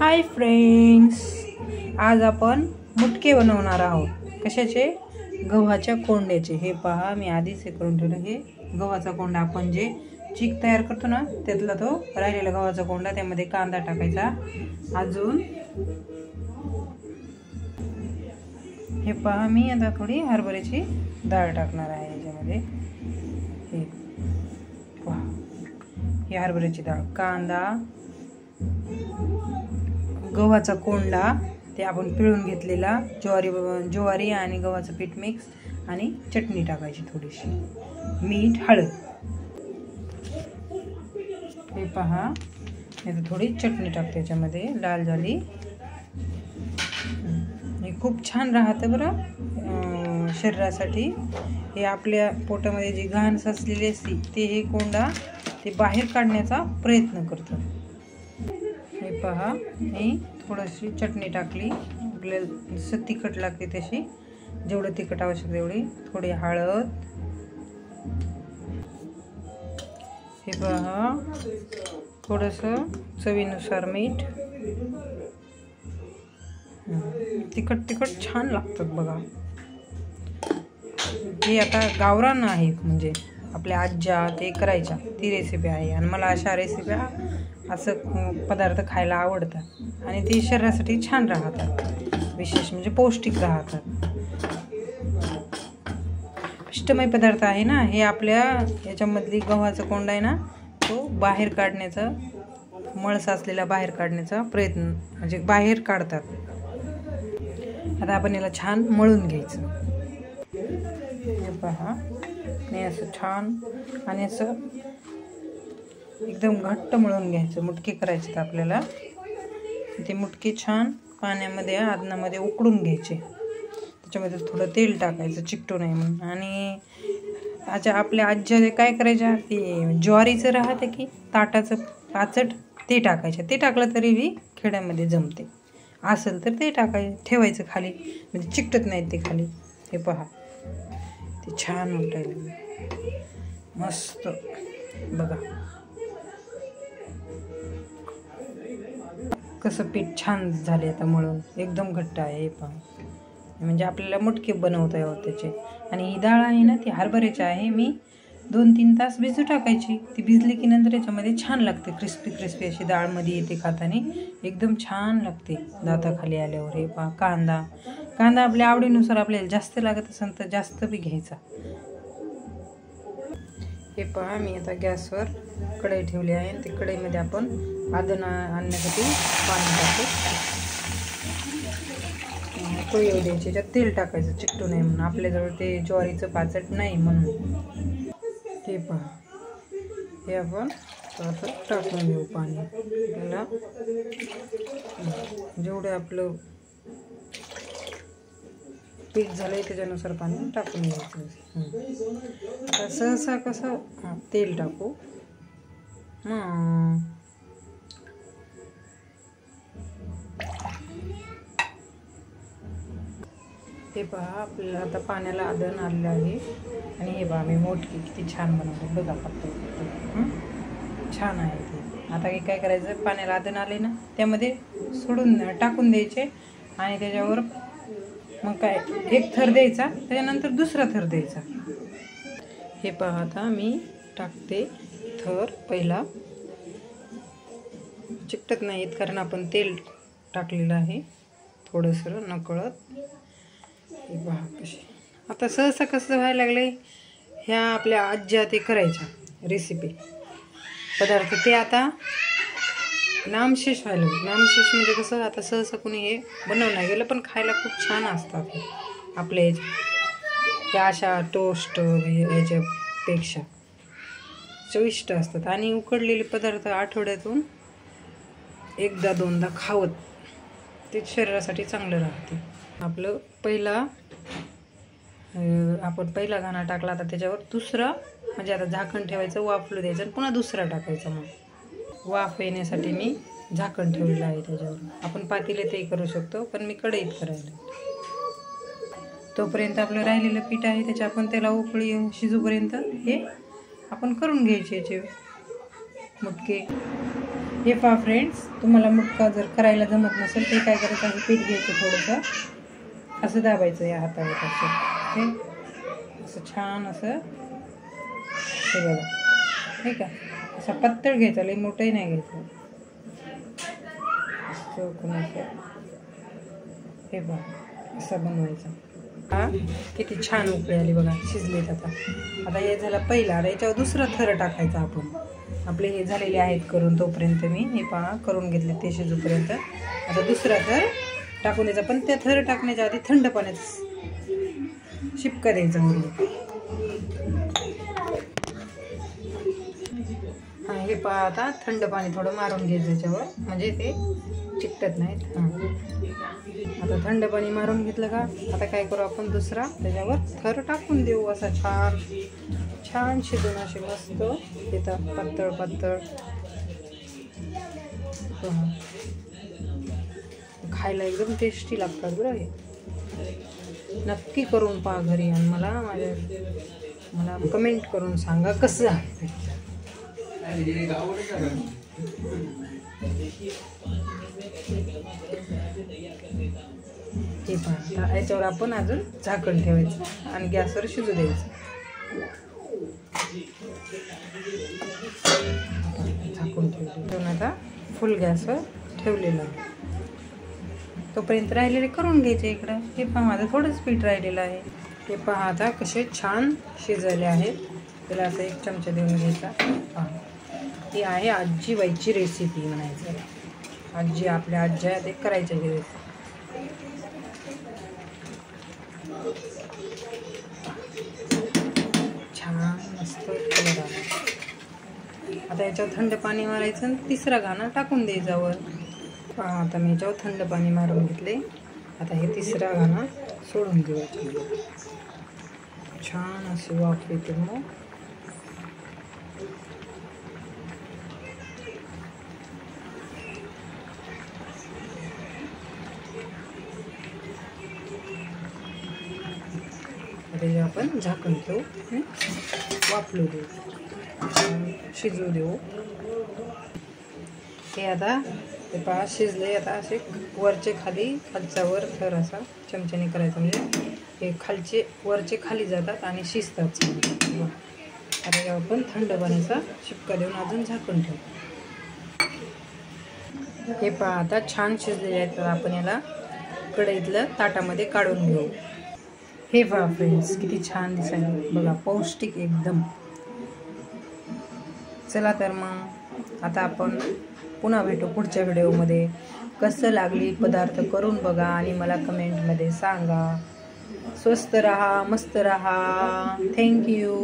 Hi friends, आज आपण मुटके बनवणार आहोत. कशाचे? गव्हाच्या कोंड्याचे. हे पहा, मी आधीच हे करून ठेवलं. हे गव्हाचा कोंडा आपण जे चीक तयार करतो ना, त्यातला तो राहिलेला गव्हाचा कोंडा. त्यामध्ये कांदा टाकायचा. अजून हे पहा, मी आता थोडी हरभऱ्याची डाळ टाकणार आहे याच्यामध्ये. हे पहा, ही हरभऱ्याची डाळ, कांदा, गव्हाचा कोंडा, ते आपण पिळून घेतलेला, ज्वारी आणि गव्हाचं पीठ मिक्स, आणि चटणी टाकायची थोडीशी, मीठ, हळद. हे पहा, मी थोडी चटणी टाकते याच्यामध्ये. लाल झाली. हे खूप छान राहतं बरं शरीरासाठी. हे आपल्या पोटामध्ये जी घाण साचलेली असते ते हे कोंडा ते बाहेर काढण्याचा प्रयत्न करतं. हे पहा, मी थोडीशी चटणी टाकली. आपल्याला जसं तिखट लागते तशी, जेवढं तिखट आवश्यक तेवढी. थोडी हळद. हे पहा, थोडंसं चवीनुसार मीठ. तिखट छान लागतात बघा. हे आता गावरान आहेत, म्हणजे आपल्या आज्या ते करायच्या, ती रेसिपी आहे. आणि मला अशा रेसिप्या, असं पदार्थ खायला आवडतात. आणि ते शरीरासाठी छान राहतात, विशेष म्हणजे पौष्टिक राहतात. पिष्टमय पदार्थ आहे ना हे. आपल्या याच्यामधली गव्हाचा कोंडा आहे ना, तो बाहेर काढण्याचा, मळ साचलेला बाहेर काढण्याचा प्रयत्न, म्हणजे बाहेर काढतात. आता आपण याला छान मळून घ्यायचं. हे पहा, मी असं छान आणि असं एकदम घट्ट मळून घ्यायचं. मुटके करायचे आपल्याला. ते मुटके छान पाण्यामध्ये आदनामध्ये उकडून घ्यायचे. त्याच्यामध्ये थोडं तेल टाकायचं, चिकटू नये म्हणून. आणि आपल्या आज्या काय करायच्या, ते ज्वारीचं राहते की ताटाचं पाचट, ते टाकायचं. ते टाकलं तरीही खेड्यामध्ये जमते. असेल तर ते ठेवायचं खाली, म्हणजे चिकटत नाहीत ते खाली. हे पहा, ते छान उठायला मस्त बघा. कसं पीठ छान झाले आता मळून, एकदम घट्ट आहे. हे पहा, म्हणजे आपल्याला मुटके बनवता येतात त्याचे. आणि ही डाळ आहे ना, ती हरभऱ्याची आहे. मी 2-3 तास भिजू टाकायची. ती भिजली की नंतर याच्यामध्ये छान लागते, क्रिस्पी अशी डाळमध्ये येते खाताना. एकदम छान लागते दाताखाली आल्यावर. हे पहा, कांदा आपल्या आवडीनुसार, आपल्याला जास्त लागत असेल तर जास्त बी घ्यायचा. हे पहा, मी आता गॅसवर कढई ठेवली आहे. आणि ती कढईमध्ये आपण आदन आणण्यासाठी पाणी टाकू. पोळी येऊ द्यायची. त्याच्यात तेल टाकायचं, चिकटू नये म्हणून. आपल्याजवळ ते ज्वारीचं पाचट नाही म्हणून. ते पहा, हे आपण असं टाकून घेऊ पाणी. त्याला जेवढं आपलं पीठ झालं आहे त्याच्यानुसार पाणी टाकून घ्यायचं. आता सहसा कसं तेल टाकू. हे पहा, आपल्याला आता पाण्याला आदन आलेलं आहे. आणि हे पहा, मी मोटकी किती छान बनवते बघा. फक्त छान आहे ते. आता हे काय करायचं, पाण्याला आदन आले ना, त्यामध्ये टाकून द्यायचे. आणि त्याच्यावर मग काय, एक थर द्यायचा, त्याच्यानंतर दुसरा थर द्यायचा. हे पहा, आता मी टाकते थर. पहिला चिकटत नाहीत कारण आपण तेल टाकलेलं आहे थोडंसं नकळत. हे पहा कशी. आता सहसा कसं व्हायला लागले, ह्या आपल्या आज्या ते करायच्या रेसिपी पदार्थ, ते आता नामशेष व्हायला लागले. नामशेष म्हणजे कसं, आता सहसा कोणी हे बनवलं गेलं, पण खायला खूप छान असतात हे आपल्या त्या अशा टोस्ट याच्यापेक्षा चविष्ट असतात. आणि उकडलेले पदार्थ आठवड्यातून 1-2दा खावत, ते शरीरासाठी चांगलं राहते. आपलं आपण पहिला घाणा टाकला, आता त्याच्यावर दुसरा, म्हणजे आता झाकण ठेवायचं, वाफलू द्यायचं, आणि पुन्हा दुसरा टाकायचा. मग वाफ येण्यासाठी मी झाकण ठेवलेलं आहे त्याच्यावर. आपण पातेले ते करू शकतो, पण मी कढईत करायला. तोपर्यंत आपलं राहिलेलं पीठ आहे त्याच्या आपण त्याला उकळी शिजूपर्यंत हे आपण करून घ्यायचे याचे मुटके. हे पहा फ्रेंड्स, तुम्हाला मुटका जर करायला जमत नसेल तर काय करायचं आहे, पीठ घ्यायचं थोडंसं, असं दाबायचं या हातावर असं, हे असं छान असं, हे बघा, हे का असा पातळ घ्यायचा, लई मोठंही नाही घ्यायचं, असं हे बघा असं बनवायचं. हा किती छान उकळी आली बघा, शिजलेत आता. आता हे झालं पहिला, आता याच्यावर दुसरा थर टाकायचा आपण. आपले हे झालेले आहेत करून, तोपर्यंत मी हे पहा करून घेतले ते शिजूपर्यंत. आता दुसरा थर टाकून द्यायचा, पण त्या थर टाकण्याच्या आधी थंड पाण्याचा शिपका द्यायचा वरून. हां हे पहा, आता थंड पाणी थोडं मारून घ्यायचं त्याच्यावर, म्हणजे ते चिकटत नाहीत. हां आता थंड पाणी मारून घेतलं का, आता काय करू आपण, दुसरा त्याच्यावर थर टाकून देऊ. असा छान छान शिजून असे मस्त येतात, पातळ पातळ. खायला एकदम टेस्टी लागतात बरं हे. नक्की करून पहा घरी आणि मला कमेंट करून सांगा कसं आहे. हे पहा, आता याच्यावर आपण अजून झाकण ठेवायचं आणि गॅसवर शिजू द्यायचं. झाकून ठेवून आता फुल गॅसवर ठेवलेलं आहे. तोपर्यंत राहिलेले करून घ्यायचे इकडं. हे पहा, माझं थोडंच पीठ राहिलेलं आहे. हे पहा आता कसे छान शिजले आहेत. त्याला असं एक चमचा देऊन घ्यायचा. पहा, ही आहे आजीबाईची रेसिपी म्हणायचं. आजी आपल्या आज्या ते करायच्या ही रेसिपी. छान मस्त कलर आला. आता याच्यावर थंड पाणी मारायचं आणि तिसरा घाणा टाकून द्यायचा वर. पहा, आता मी याच्यावर थंड पाणी मारून घेतले. आता हे तिसरा घाणा सोडून देऊ. छान अशी वाफ येते मग. आता आपण झाकण ठेवू, वाफलू देऊ, शिजू देऊ. हे आता ते पहा शिजले. आता असे वरचे खाली, खालचा वर थर असा चमच्याने करायचा, म्हणजे हे खालचे वरचे खाली जातात आणि शिजतात. आता आपण थंड पाण्याचा शिपका देऊन अजून झाकण ठेवू. हे पहा आता छान शिजलेले आहेत. तर आपण याला कढईतलं ताटामध्ये काढून घेऊ. हे पहा फ्रेंड्स, किती छान दिसायला बघा, पौष्टिक एकदम. चला तर मग आता आपण पुन्हा भेटू पुढच्या व्हिडिओमध्ये. कसं लागली पदार्थ करून बघा आणि मला कमेंटमध्ये सांगा. स्वस्त रहा, मस्त रहा. थँक्यू.